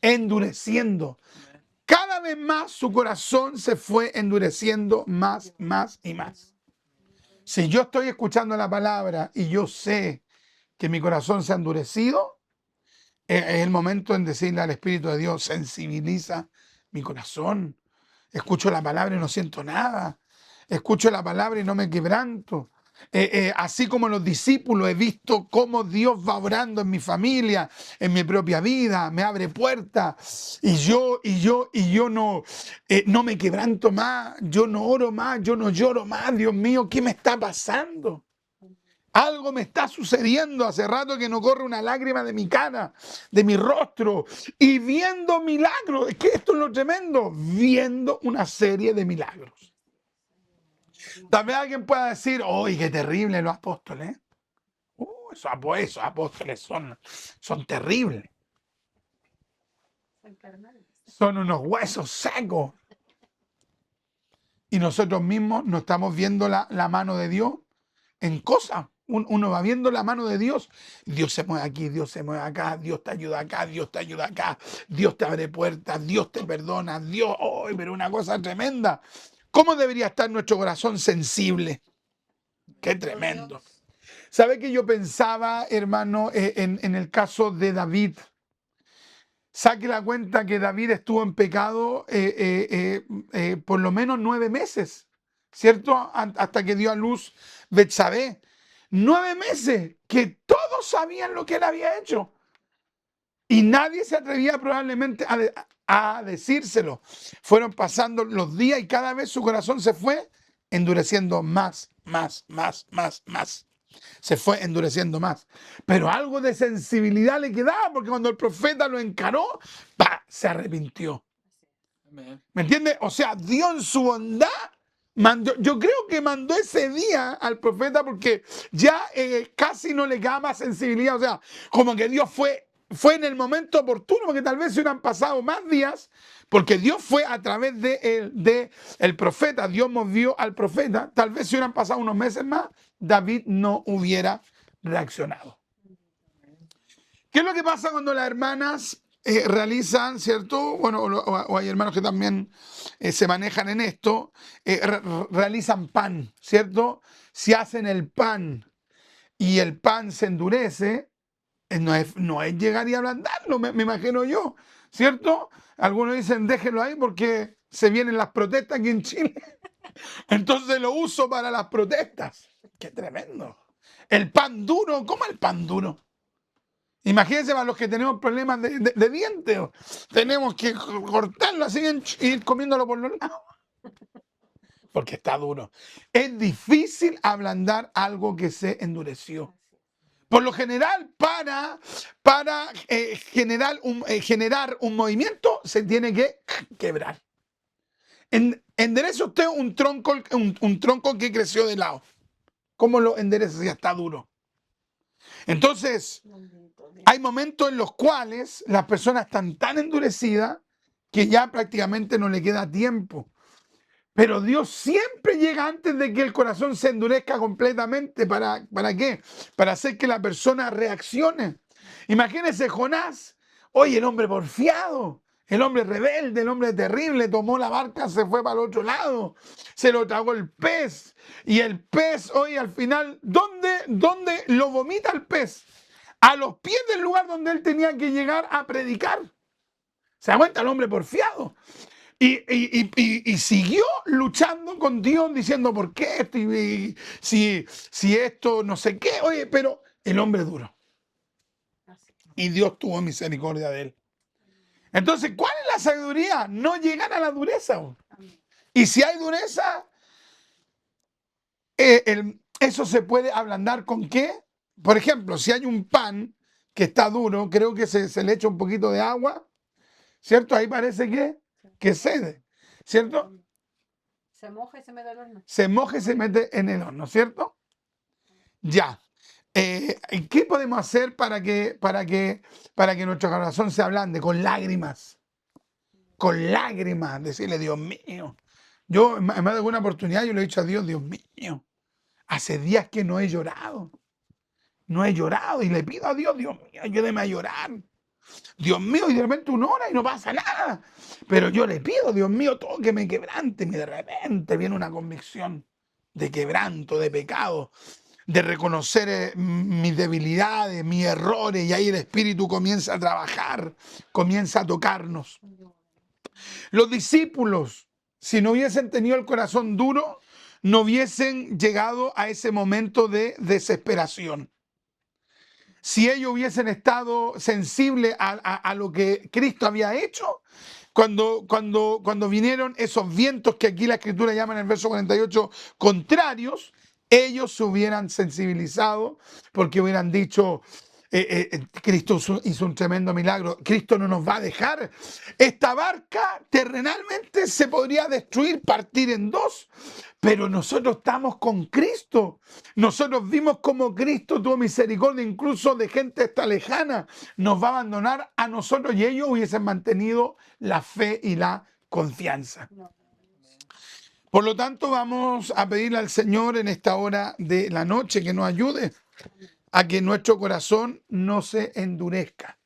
endureciendo. Cada vez más su corazón se fue endureciendo más y más. Si yo estoy escuchando la palabra y yo sé que mi corazón se ha endurecido, es el momento en decirle al Espíritu de Dios, sensibiliza mi corazón. Escucho la palabra y no siento nada. Escucho la palabra y no me quebranto. Así como los discípulos he visto cómo Dios va obrando en mi familia, en mi propia vida, me abre puertas y yo no me quebranto más, yo no oro más, yo no lloro más. Dios mío, ¿qué me está pasando? Algo me está sucediendo, hace rato que no corre una lágrima de mi cara, de mi rostro, y viendo milagros. Es que esto es lo tremendo, viendo una serie de milagros. Tal vez alguien pueda decir, ¡uy, qué terrible los apóstoles! Esos apóstoles son terribles. Son unos huesos secos. Y nosotros mismos no estamos viendo la mano de Dios en cosas. Uno va viendo la mano de Dios. Dios se mueve aquí, Dios se mueve acá, Dios te ayuda acá, Dios te ayuda acá, Dios te abre puertas, Dios te perdona, Dios, pero una cosa tremenda. ¿Cómo debería estar nuestro corazón sensible? Qué tremendo. ¿Sabe que yo pensaba, hermano, en el caso de David? Saque la cuenta que David estuvo en pecado por lo menos 9 meses, ¿cierto? Hasta que dio a luz Betsabé. 9 meses que todos sabían lo que él había hecho. Y nadie se atrevía probablemente a decírselo. Fueron pasando los días y cada vez su corazón se fue endureciendo más. Se fue endureciendo más. Pero algo de sensibilidad le quedaba, porque cuando el profeta lo encaró, se arrepintió. ¿Me entiendes? O sea, Dios en su bondad mandó, yo creo que mandó ese día al profeta porque ya casi no le quedaba más sensibilidad. O sea, como que Dios fue en el momento oportuno, porque tal vez se hubieran pasado más días, porque Dios fue a través de el profeta, Dios movió al profeta, tal vez se hubieran pasado unos meses más, David no hubiera reaccionado. ¿Qué es lo que pasa cuando las hermanas realizan, ¿cierto? Bueno, o hay hermanos que también se manejan en esto, realizan pan, ¿cierto? Si hacen el pan y el pan se endurece, no es llegar y ablandarlo, me imagino yo, ¿cierto? Algunos dicen déjenlo ahí porque se vienen las protestas aquí en Chile. Entonces lo uso para las protestas. ¡Qué tremendo! El pan duro, ¿cómo el pan duro? Imagínense para los que tenemos problemas de dientes. Tenemos que cortarlo así y ir comiéndolo por los lados. Porque está duro. Es difícil ablandar algo que se endureció. Por lo general, para generar un movimiento, se tiene que quebrar. Endereza usted un tronco que creció de lado. ¿Cómo lo endereza si ya está duro? Entonces, hay momentos en los cuales las personas están tan endurecidas que ya prácticamente no le queda tiempo. Pero Dios siempre llega antes de que el corazón se endurezca completamente. ¿Para qué? Para hacer que la persona reaccione. Imagínese Jonás, oye, el hombre porfiado, el hombre rebelde, el hombre terrible, tomó la barca, se fue para el otro lado, se lo tragó el pez. Y el pez, oye, al final, ¿dónde lo vomita el pez? A los pies del lugar donde él tenía que llegar a predicar. ¿Se da cuenta el hombre porfiado? Y siguió luchando con Dios diciendo, ¿por qué esto? Si esto no sé qué. Oye, pero el hombre duro. Y Dios tuvo misericordia de él. Entonces, ¿cuál es la sabiduría? No llegar a la dureza. Y si hay dureza, eso se puede ablandar ¿con qué? Por ejemplo, si hay un pan que está duro, creo que se le echa un poquito de agua, ¿cierto? Ahí parece que que cede, ¿cierto? Se moja y se mete al horno. Se moja y se mete en el horno, ¿cierto? Ya. ¿Qué podemos hacer para que nuestro corazón se ablande? Con lágrimas. Con lágrimas. Decirle, Dios mío. Yo, en más de alguna oportunidad, yo le he dicho a Dios, Dios mío, hace días que no he llorado. No he llorado y le pido a Dios, Dios mío, ayúdeme a llorar. Dios mío, y de repente una hora y no pasa nada. Pero yo le pido, Dios mío, todo que me quebrante. Y de repente viene una convicción de quebranto, de pecado, de reconocer mis debilidades, mis errores. Y ahí el Espíritu comienza a trabajar, comienza a tocarnos. Los discípulos, si no hubiesen tenido el corazón duro, no hubiesen llegado a ese momento de desesperación. Si ellos hubiesen estado sensibles a lo que Cristo había hecho, cuando vinieron esos vientos que aquí la Escritura llama en el verso 48 contrarios, ellos se hubieran sensibilizado porque hubieran dicho, Cristo hizo un tremendo milagro, Cristo no nos va a dejar. Esta barca terrenalmente se podría destruir, partir en dos, pero nosotros estamos con Cristo. Nosotros vimos cómo Cristo tuvo misericordia incluso de gente esta lejana. Nos va a abandonar a nosotros y ellos hubiesen mantenido la fe y la confianza. Por lo tanto, vamos a pedirle al Señor en esta hora de la noche que nos ayude a que nuestro corazón no se endurezca.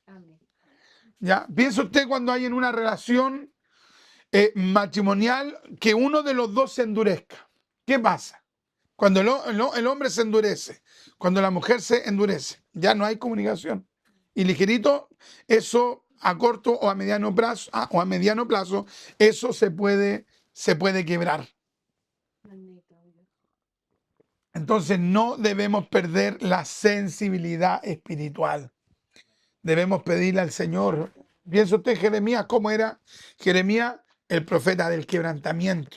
¿Ya? Piensa usted cuando hay en una relación matrimonial que uno de los dos se endurezca. ¿Qué pasa? Cuando el hombre se endurece, cuando la mujer se endurece, ya no hay comunicación. Y ligerito, eso a corto o a mediano plazo, eso se puede quebrar. Entonces no debemos perder la sensibilidad espiritual. Debemos pedirle al Señor. Piensa usted, Jeremías, ¿cómo era Jeremías? El profeta del quebrantamiento,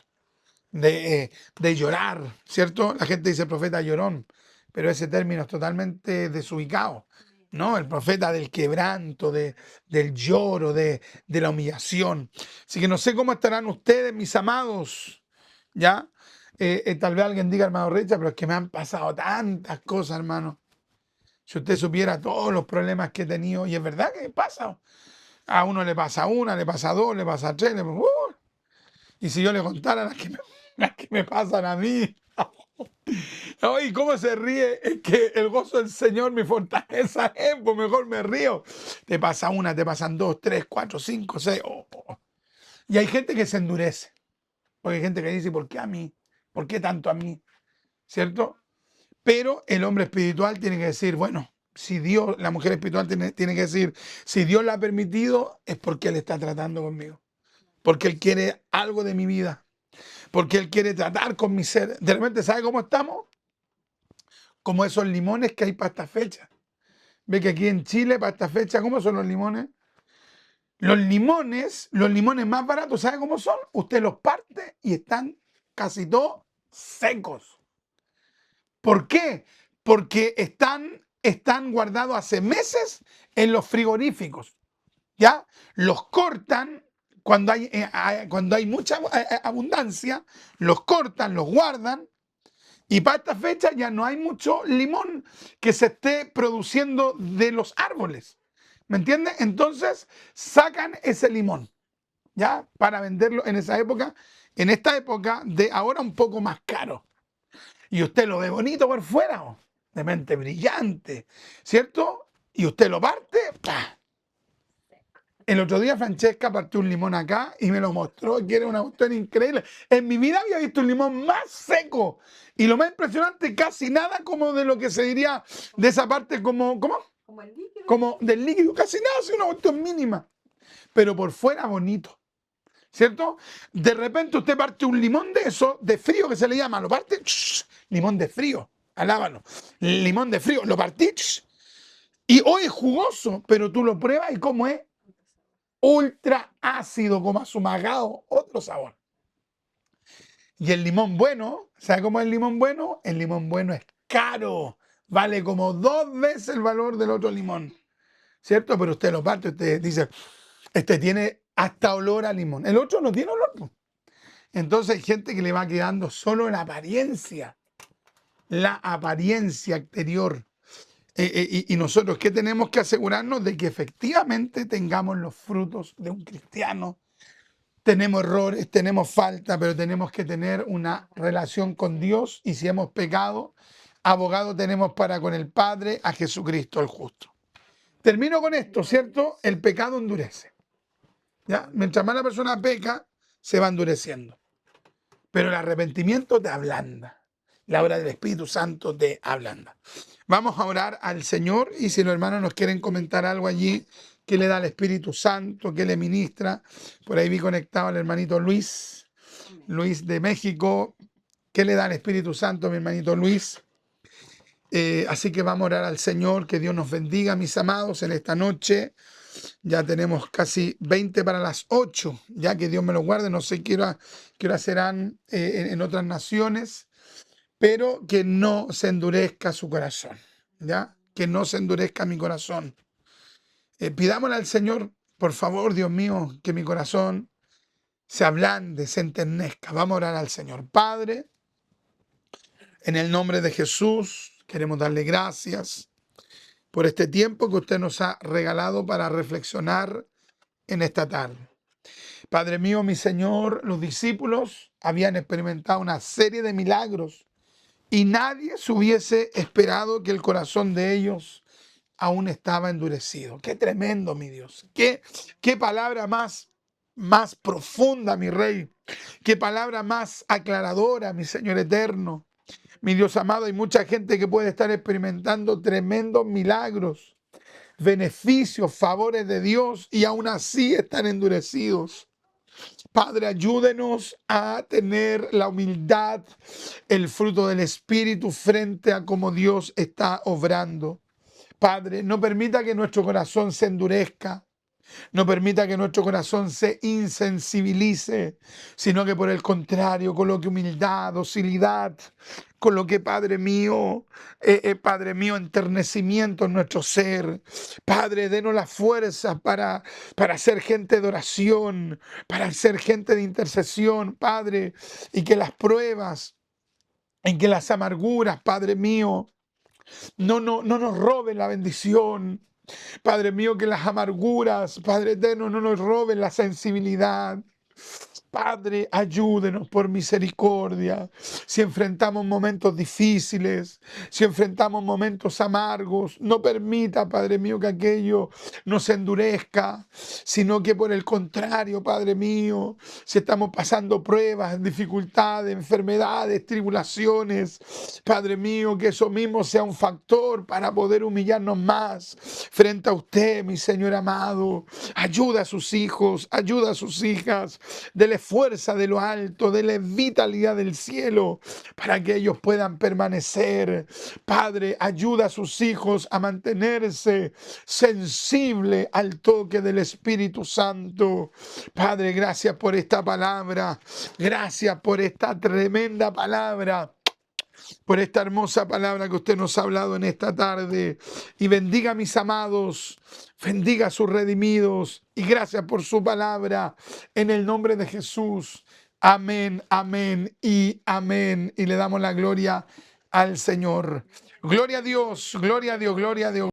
de llorar, ¿cierto? La gente dice profeta llorón, pero ese término es totalmente desubicado, ¿no? El profeta del quebranto, del lloro, de la humillación. Así que no sé cómo estarán ustedes, mis amados, ¿ya? Tal vez alguien diga, hermano Richa, pero es que me han pasado tantas cosas, hermano. Si usted supiera todos los problemas que he tenido, y es verdad que pasa. A uno le pasa una, le pasa dos, le pasa tres, y si yo le contara las que me pasan a mí. ¿Y cómo se ríe? Es que el gozo del Señor mi fortaleza es, pues mejor me río. Te pasa una, te pasan dos, tres, cuatro, cinco, seis. Y hay gente que se endurece. Porque hay gente que dice, ¿por qué a mí? ¿Por qué tanto a mí? ¿Cierto? Pero el hombre espiritual tiene que decir, bueno, si Dios, la mujer espiritual tiene que decir, si Dios la ha permitido, es porque Él está tratando conmigo. Porque Él quiere algo de mi vida. Porque Él quiere tratar con mi ser. De repente, ¿sabe cómo estamos? Como esos limones que hay para esta fecha. Ve que aquí en Chile, para esta fecha, ¿cómo son los limones? Los limones más baratos, ¿sabe cómo son? Usted los parte y están casi todos secos. ¿Por qué? Porque están guardados hace meses en los frigoríficos. ¿Ya? Los cortan cuando hay mucha abundancia, los cortan, los guardan, y para esta fecha ya no hay mucho limón que se esté produciendo de los árboles. ¿Me entiendes? Entonces sacan ese limón, ¿ya? Para venderlo en esa época, en esta época de ahora un poco más caro. Y usted lo ve bonito por fuera, ¿o? De mente brillante, ¿cierto? Y usted lo parte, ¡pah! El otro día Francesca partió un limón acá y me lo mostró, que era una cuestión increíble. En mi vida había visto un limón más seco. Y lo más impresionante, casi nada como de lo que se diría de esa parte ¿cómo? Como el líquido. Como del líquido, casi nada, así una cuestión mínima. Pero por fuera bonito, ¿cierto? De repente usted parte un limón de eso, de frío que se le llama, lo parte, limón de frío, alábalo. Limón de frío, lo partí, y hoy es jugoso, pero tú lo pruebas y ¿cómo es? Ultra ácido, como azumagado, otro sabor. Y el limón bueno, ¿sabe cómo es el limón bueno? El limón bueno es caro, vale como 2 veces el valor del otro limón, ¿cierto? Pero usted lo parte, usted dice, este tiene hasta olor a limón. El otro no tiene olor, po. Entonces hay gente que le va quedando solo la apariencia exterior. Y nosotros, ¿qué tenemos que asegurarnos? De que efectivamente tengamos los frutos de un cristiano. Tenemos errores, tenemos falta, pero tenemos que tener una relación con Dios, y si hemos pecado, abogado tenemos para con el Padre, a Jesucristo el justo. Termino con esto, ¿cierto? El pecado endurece. ¿Ya? Mientras más la persona peca, se va endureciendo. Pero el arrepentimiento te ablanda. La obra del Espíritu Santo te ablanda. Vamos a orar al Señor, y si los hermanos nos quieren comentar algo allí, que le da el Espíritu Santo, que le ministra. Por ahí vi conectado al hermanito Luis de México. ¿Qué le da el Espíritu Santo, mi hermanito Luis? Así que vamos a orar al Señor. Que Dios nos bendiga, mis amados, en esta noche. Ya tenemos casi 20 para las 8, ya que Dios me lo guarde. No sé qué hora serán en otras naciones, pero que no se endurezca su corazón, ¿ya? Que no se endurezca mi corazón. Pidámosle al Señor, por favor, Dios mío, que mi corazón se ablande, se enternezca. Vamos a orar al Señor. Padre, en el nombre de Jesús, queremos darle gracias por este tiempo que usted nos ha regalado para reflexionar en esta tarde. Padre mío, mi Señor, los discípulos habían experimentado una serie de milagros y nadie se hubiese esperado que el corazón de ellos aún estaba endurecido. Qué tremendo, mi Dios. Qué palabra más profunda, mi Rey. Qué palabra más aclaradora, mi Señor eterno. Mi Dios amado, hay mucha gente que puede estar experimentando tremendos milagros, beneficios, favores de Dios, y aún así están endurecidos. Padre, ayúdenos a tener la humildad, el fruto del Espíritu frente a cómo Dios está obrando. Padre, no permita que nuestro corazón se endurezca. No permita que nuestro corazón se insensibilice, sino que por el contrario, coloque humildad, docilidad, coloque, Padre mío, enternecimiento en nuestro ser. Padre, denos la fuerza para ser gente de oración, para ser gente de intercesión, Padre, y que las pruebas, en que las amarguras, Padre mío, no nos roben la bendición. Padre mío, que las amarguras, Padre eterno, no nos roben la sensibilidad. Padre, ayúdenos por misericordia. Si enfrentamos momentos difíciles, si enfrentamos momentos amargos, no permita, Padre mío, que aquello nos endurezca, sino que por el contrario, Padre mío, si estamos pasando pruebas, dificultades, enfermedades, tribulaciones, Padre mío, que eso mismo sea un factor para poder humillarnos más frente a usted, mi Señor amado. Ayuda a sus hijos, ayuda a sus hijas, dele fuerza de lo alto, dele vitalidad del cielo para que ellos puedan permanecer. Padre, ayuda a sus hijos a mantenerse sensible al toque del Espíritu Santo. Padre, gracias por esta palabra, gracias por esta tremenda palabra, por esta hermosa palabra que usted nos ha hablado en esta tarde. Y bendiga a mis amados, bendiga a sus redimidos, y gracias por su palabra, en el nombre de Jesús. Amén, amén y amén. Y le damos la gloria al Señor. Gloria a Dios, gloria a Dios, gloria a Dios.